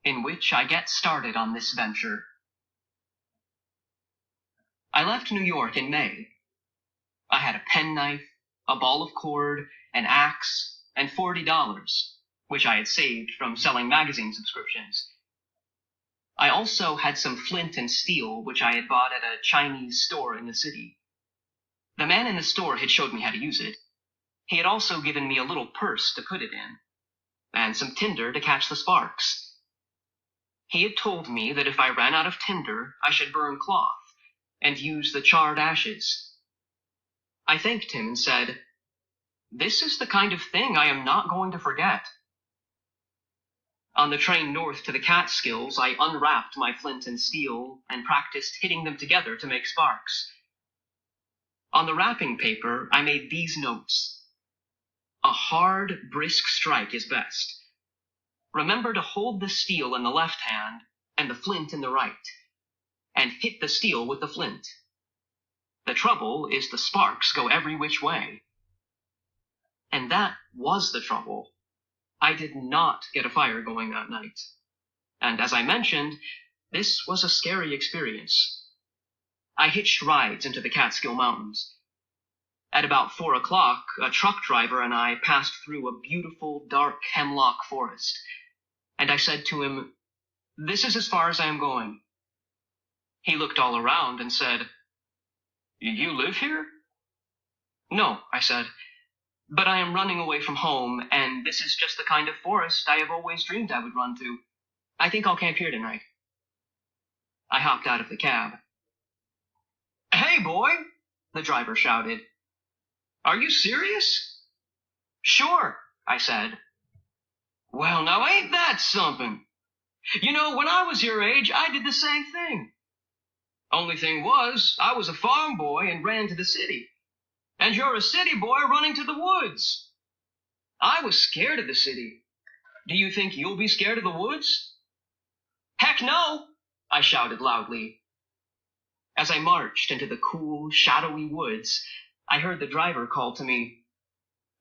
in which I get started on this venture. I left New York in May. I had a penknife, a ball of cord, an axe, and $40, which I had saved from selling magazine subscriptions. I also had some flint and steel, which I had bought at a Chinese store in the city. The man in the store had showed me how to use it. He had also given me a little purse to put it in, and some tinder to catch the sparks. He had told me that if I ran out of tinder, I should burn cloth and use the charred ashes. I thanked him and said, "This is the kind of thing I am not going to forget." On the train north to the Catskills, I unwrapped my flint and steel and practiced hitting them together to make sparks. On the wrapping paper, I made these notes. A hard, brisk strike is best. Remember to hold the steel in the left hand and the flint in the right, and hit the steel with the flint. The trouble is the sparks go every which way. And that was the trouble. I did not get a fire going that night. And as I mentioned, this was a scary experience. I hitched rides into the Catskill Mountains. At about 4 o'clock, a truck driver and I passed through a beautiful, dark hemlock forest, and I said to him, "This is as far as I am going." He looked all around and said, "You live here?" "No," I said, "but I am running away from home, and this is just the kind of forest I have always dreamed I would run to. I think I'll camp here tonight." I hopped out of the cab. "Hey, boy," the driver shouted. "Are you serious?" "Sure," I said. "Well, now ain't that something? You know, when I was your age, I did the same thing. Only thing was, I was a farm boy and ran to the city. And you're a city boy running to the woods. I was scared of the city. Do you think you'll be scared of the woods?" "Heck no," I shouted loudly. As I marched into the cool, shadowy woods, I heard the driver call to me,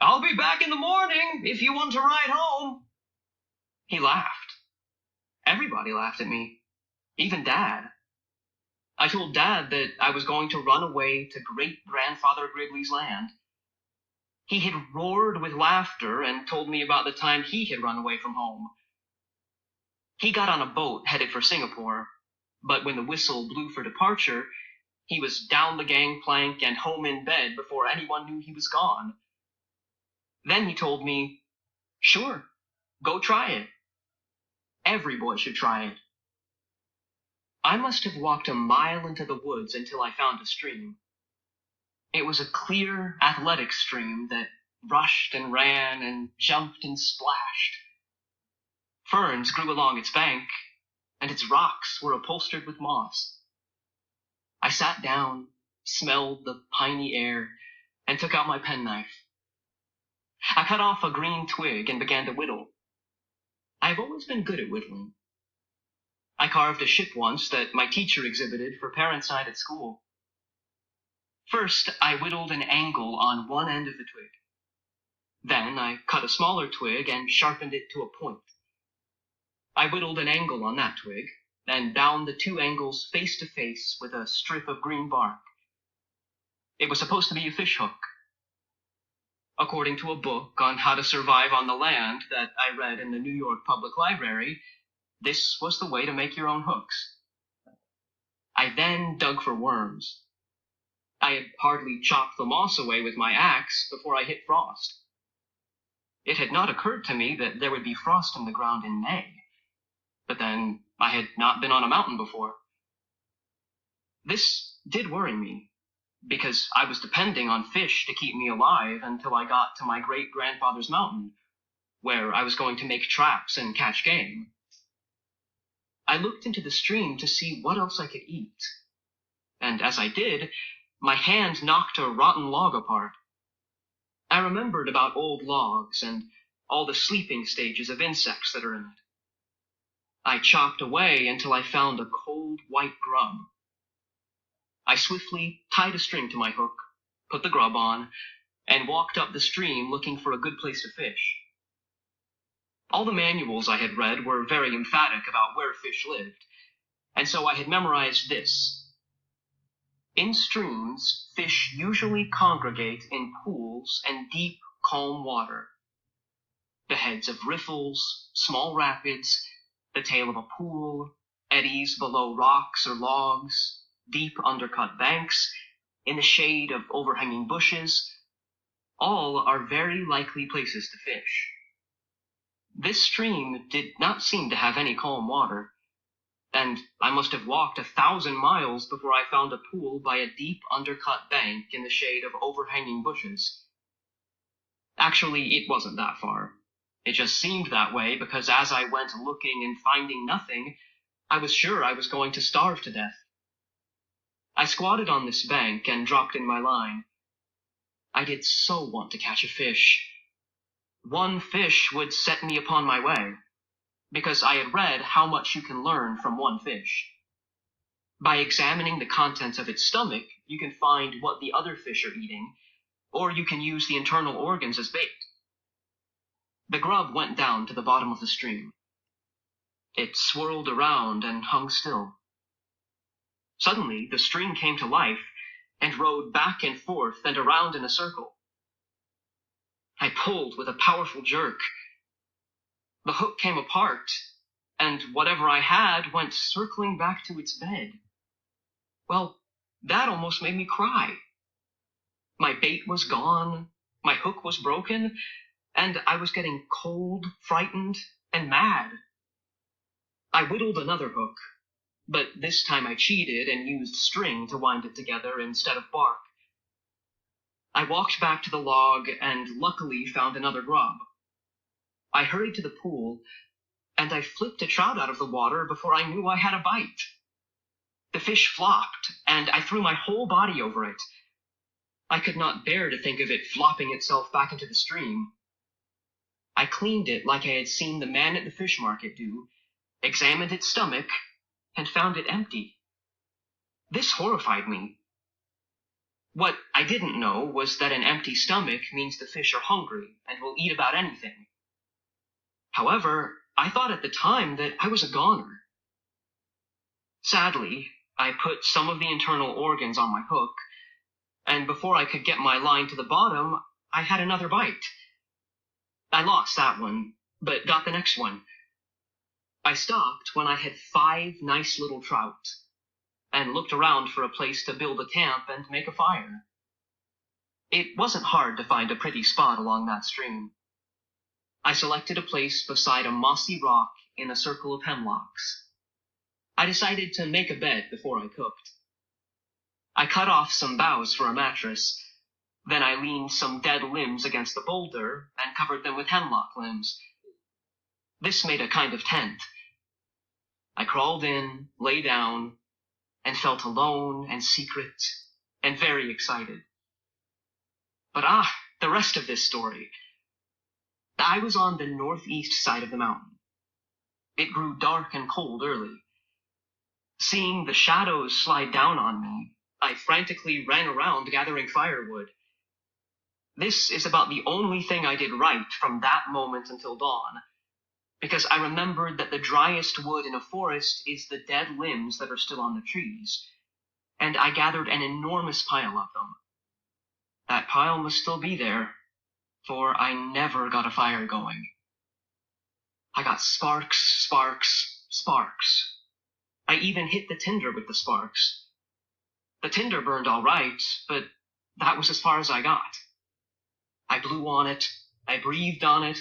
"I'll be back in the morning if you want to ride home." He laughed. Everybody laughed at me, even Dad. I told Dad that I was going to run away to great-grandfather Gridley's land. He had roared with laughter and told me about the time he had run away from home. He got on a boat headed for Singapore, but when the whistle blew for departure, he was down the gangplank and home in bed before anyone knew he was gone. Then he told me, "Sure, go try it. Every boy should try it." I must have walked a mile into the woods until I found a stream. It was a clear, athletic stream that rushed and ran and jumped and splashed. Ferns grew along its bank, and its rocks were upholstered with moss. I sat down, smelled the piney air, and took out my penknife. I cut off a green twig and began to whittle. I've always been good at whittling. I carved a ship once that my teacher exhibited for parents' night at school. First, I whittled an angle on one end of the twig. Then I cut a smaller twig and sharpened it to a point. I whittled an angle on that twig, and bound the two angles face to face with a strip of green bark. It was supposed to be a fishhook. According to a book on how to survive on the land that I read in the New York Public Library, this was the way to make your own hooks. I then dug for worms. I had hardly chopped the moss away with my axe before I hit frost. It had not occurred to me that there would be frost in the ground in May. But then I had not been on a mountain before. This did worry me, because I was depending on fish to keep me alive until I got to my great-grandfather's mountain, where I was going to make traps and catch game. I looked into the stream to see what else I could eat, and as I did, my hand knocked a rotten log apart. I remembered about old logs and all the sleeping stages of insects that are in it. I chopped away until I found a cold white grub. I swiftly tied a string to my hook, put the grub on, and walked up the stream looking for a good place to fish. All the manuals I had read were very emphatic about where fish lived, and so I had memorized this. In streams, fish usually congregate in pools and deep, calm water. The heads of riffles, small rapids, the tail of a pool, eddies below rocks or logs, deep undercut banks, in the shade of overhanging bushes, all are very likely places to fish. This stream did not seem to have any calm water, and I must have walked 1,000 miles before I found a pool by a deep undercut bank in the shade of overhanging bushes. Actually, it wasn't that far. It just seemed that way because as I went looking and finding nothing, I was sure I was going to starve to death. I squatted on this bank and dropped in my line. I did so want to catch a fish. One fish would set me upon my way, because I had read how much you can learn from one fish. By examining the contents of its stomach, you can find what the other fish are eating, or you can use the internal organs as bait. The grub went down to the bottom of the stream. It swirled around and hung still. Suddenly, the stream came to life and rode back and forth and around in a circle. I pulled with a powerful jerk. The hook came apart, and whatever I had went circling back to its bed. Well, that almost made me cry. My bait was gone, my hook was broken, and I was getting cold, frightened, and mad. I whittled another hook, but this time I cheated and used string to wind it together instead of bark. I walked back to the log and luckily found another grub. I hurried to the pool, and I flipped a trout out of the water before I knew I had a bite. The fish flopped, and I threw my whole body over it. I could not bear to think of it flopping itself back into the stream. I cleaned it like I had seen the man at the fish market do, examined its stomach, and found it empty. This horrified me. What I didn't know was that an empty stomach means the fish are hungry and will eat about anything. However, I thought at the time that I was a goner. Sadly, I put some of the internal organs on my hook, and before I could get my line to the bottom, I had another bite. I lost that one, but got the next one. I stopped when I had 5 nice little trout, and looked around for a place to build a camp and make a fire. It wasn't hard to find a pretty spot along that stream. I selected a place beside a mossy rock in a circle of hemlocks. I decided to make a bed before I cooked. I cut off some boughs for a mattress. Then I leaned some dead limbs against the boulder and covered them with hemlock limbs. This made a kind of tent. I crawled in, lay down, and felt alone and secret and very excited. But the rest of this story. I was on the northeast side of the mountain. It grew dark and cold early. Seeing the shadows slide down on me, I frantically ran around gathering firewood. This is about the only thing I did right from that moment until dawn, because I remembered that the driest wood in a forest is the dead limbs that are still on the trees, and I gathered an enormous pile of them. That pile must still be there, for I never got a fire going. I got sparks, sparks, sparks. I even hit the tinder with the sparks. The tinder burned all right, but that was as far as I got. I blew on it, I breathed on it,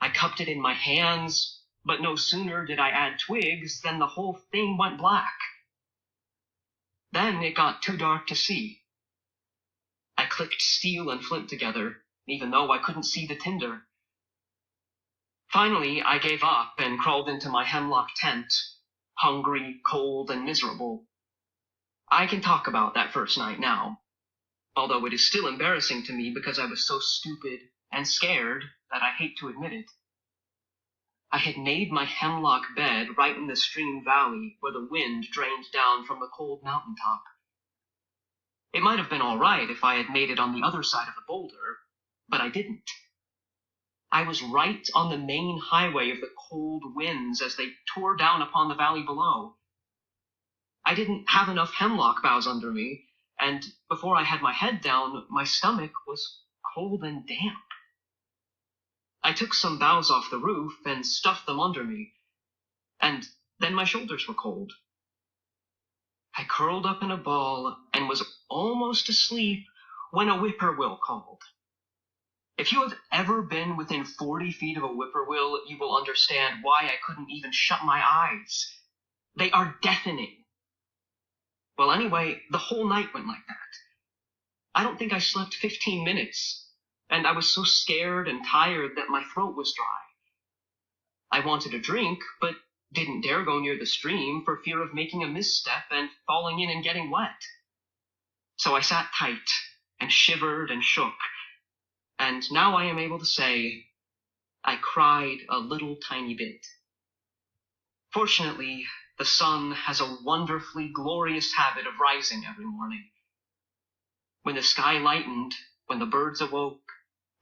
I cupped it in my hands, but no sooner did I add twigs than the whole thing went black. Then it got too dark to see. I clicked steel and flint together, even though I couldn't see the tinder. Finally, I gave up and crawled into my hemlock tent, hungry, cold, and miserable. I can talk about that first night now, although it is still embarrassing to me because I was so stupid and scared that I hate to admit it. I had made my hemlock bed right in the stream valley where the wind drained down from the cold mountaintop. It might have been all right if I had made it on the other side of the boulder, but I didn't. I was right on the main highway of the cold winds as they tore down upon the valley below. I didn't have enough hemlock boughs under me, and before I had my head down, my stomach was cold and damp. I took some boughs off the roof and stuffed them under me, and then my shoulders were cold. I curled up in a ball and was almost asleep when a whippoorwill called. If you have ever been within 40 feet of a whippoorwill, you will understand why I couldn't even shut my eyes. They are deafening. Well, anyway, the whole night went like that. I don't think I slept 15 minutes, and I was so scared and tired that my throat was dry. I wanted a drink, but didn't dare go near the stream for fear of making a misstep and falling in and getting wet. So I sat tight and shivered and shook, and now I am able to say I cried a little tiny bit. Fortunately, the sun has a wonderfully glorious habit of rising every morning. When the sky lightened, when the birds awoke,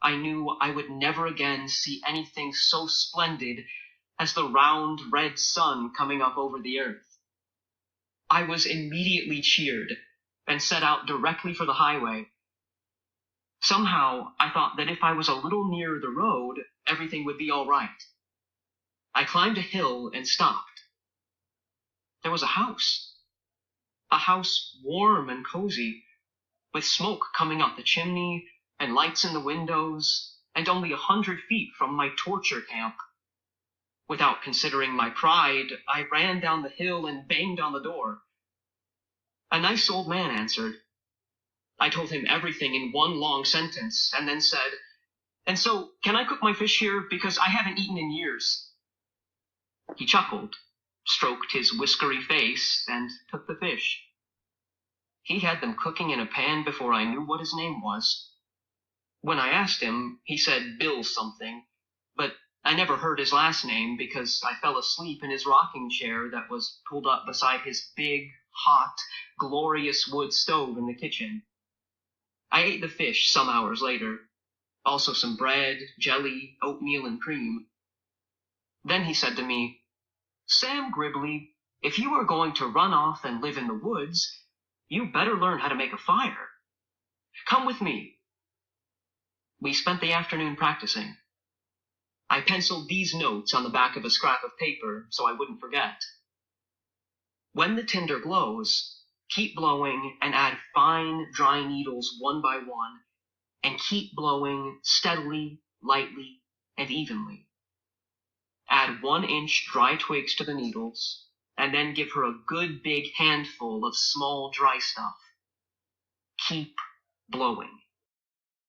I knew I would never again see anything so splendid as the round red sun coming up over the earth. I was immediately cheered and set out directly for the highway. Somehow, I thought that if I was a little nearer the road, everything would be all right. I climbed a hill and stopped. There was a house warm and cozy, with smoke coming up the chimney and lights in the windows, and only 100 feet from my torture camp. Without considering my pride, I ran down the hill and banged on the door. A nice old man answered. I told him everything in one long sentence, and then said, "And so, can I cook my fish here, because I haven't eaten in years?" He chuckled, stroked his whiskery face, and took the fish. He had them cooking in a pan before I knew what his name was. When I asked him, he said Bill something, but I never heard his last name because I fell asleep in his rocking chair that was pulled up beside his big, hot, glorious wood stove in the kitchen. I ate the fish some hours later, also some bread, jelly, oatmeal, and cream. Then he said to me, "Sam Gribley, if you are going to run off and live in the woods, you better learn how to make a fire. Come with me." We spent the afternoon practicing. I penciled these notes on the back of a scrap of paper so I wouldn't forget. When the tinder glows, keep blowing and add fine, dry needles one by one, and keep blowing steadily, lightly, and evenly. Add 1-inch dry twigs to the needles, and then give her a good big handful of small dry stuff. Keep blowing.